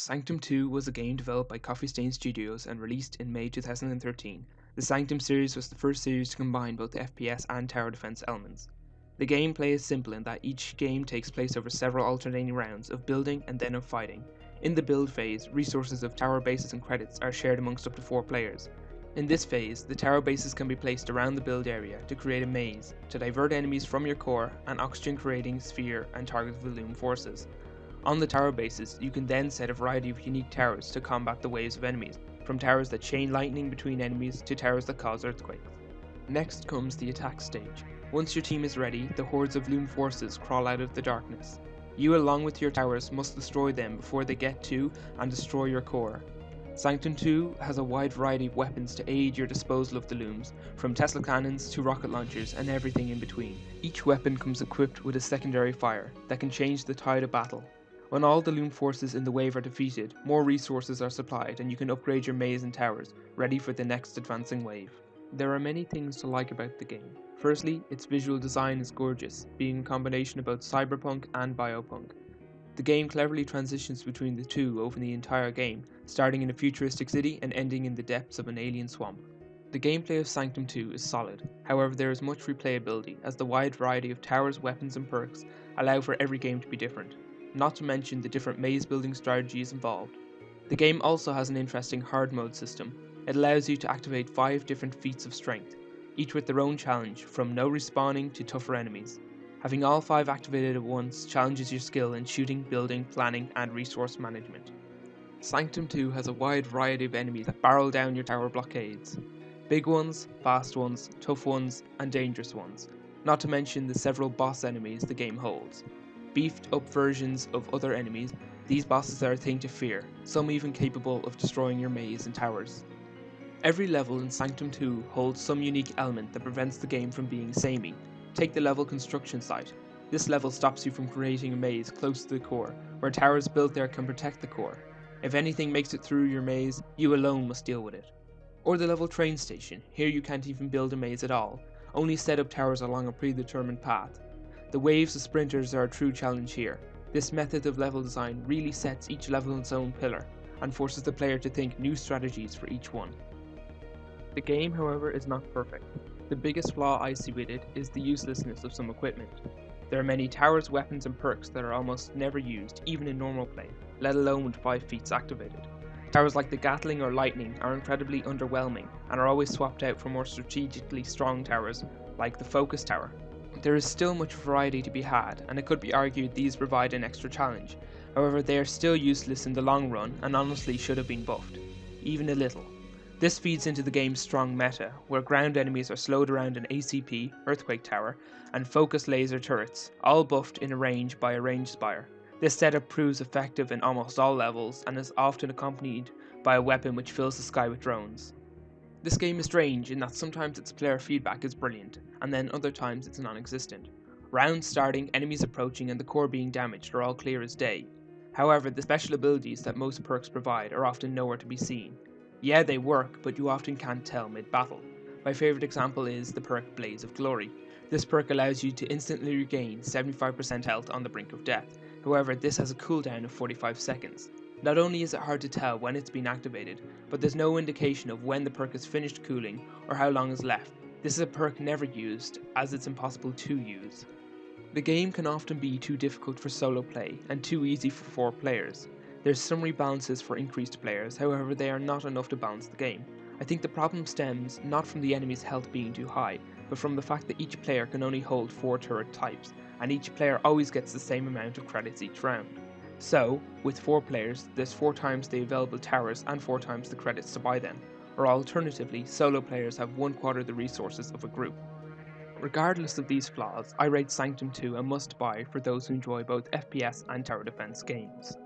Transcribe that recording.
Sanctum 2 was a game developed by Coffee Stain Studios and released in May 2013. The Sanctum series was the first series to combine both FPS and tower defense elements. The gameplay is simple in that each game takes place over several alternating rounds of building and then of fighting. In the build phase, resources of tower bases and credits are shared amongst up to 4 players. In this phase, the tower bases can be placed around the build area to create a maze, to divert enemies from your core, an oxygen creating sphere and target the loom forces. On the tower bases, you can then set a variety of unique towers to combat the waves of enemies, from towers that chain lightning between enemies to towers that cause earthquakes. Next comes the attack stage. Once your team is ready, the hordes of loom forces crawl out of the darkness. You along with your towers must destroy them before they get to and destroy your core. Sanctum 2 has a wide variety of weapons to aid your disposal of the looms, from Tesla cannons to rocket launchers and everything in between. Each weapon comes equipped with a secondary fire that can change the tide of battle. When all the loom forces in the wave are defeated, more resources are supplied and you can upgrade your maze and towers, ready for the next advancing wave. There are many things to like about the game. Firstly, its visual design is gorgeous, being a combination of both cyberpunk and biopunk. The game cleverly transitions between the two over the entire game, starting in a futuristic city and ending in the depths of an alien swamp. The gameplay of Sanctum 2 is solid, however there is much replayability as the wide variety of towers, weapons and perks allow for every game to be different, not to mention the different maze building strategies involved. The game also has an interesting hard mode system. It allows you to activate 5 different feats of strength, each with their own challenge, from no respawning to tougher enemies. Having all 5 activated at once challenges your skill in shooting, building, planning and resource management. Sanctum 2 has a wide variety of enemies that barrel down your tower blockades. Big ones, fast ones, tough ones and dangerous ones, not to mention the several boss enemies the game holds. Beefed up versions of other enemies, these bosses are a thing to fear, some even capable of destroying your maze and towers. Every level in Sanctum 2 holds some unique element that prevents the game from being samey. Take the level construction site. This level stops you from creating a maze close to the core, where towers built there can protect the core. If anything makes it through your maze, you alone must deal with it. Or the level train station. Here you can't even build a maze at all, only set up towers along a predetermined path. The waves of sprinters are a true challenge here. This method of level design really sets each level in its own pillar, and forces the player to think new strategies for each one. The game, however, is not perfect. The biggest flaw I see with it is the uselessness of some equipment. There are many towers, weapons and perks that are almost never used, even in normal play, let alone with 5 feats activated. Towers like the Gatling or Lightning are incredibly underwhelming, and are always swapped out for more strategically strong towers, like the Focus Tower. There is still much variety to be had, and it could be argued these provide an extra challenge. However, they are still useless in the long run, and honestly should have been buffed. Even a little. This feeds into the game's strong meta, where ground enemies are slowed around an ACP, Earthquake Tower, and focus laser turrets, all buffed in a range by a range spire. This setup proves effective in almost all levels, and is often accompanied by a weapon which fills the sky with drones. This game is strange in that sometimes its player feedback is brilliant, and then other times it's non-existent. Rounds starting, enemies approaching and the core being damaged are all clear as day. However, the special abilities that most perks provide are often nowhere to be seen. Yeah, they work, but you often can't tell mid-battle. My favourite example is the perk Blaze of Glory. This perk allows you to instantly regain 75% health on the brink of death. However, this has a cooldown of 45 seconds. Not only is it hard to tell when it's been activated, but there's no indication of when the perk is finished cooling or how long is left. This is a perk never used, as it's impossible to use. The game can often be too difficult for solo play and too easy for 4 players. There's some rebalances for increased players, however they are not enough to balance the game. I think the problem stems not from the enemy's health being too high, but from the fact that each player can only hold 4 turret types, and each player always gets the same amount of credits each round. So, with 4 players, there's 4 times the available towers and 4 times the credits to buy them, or alternatively, solo players have 1/4 the resources of a group. Regardless of these flaws, I rate Sanctum 2 a must buy for those who enjoy both FPS and tower defense games.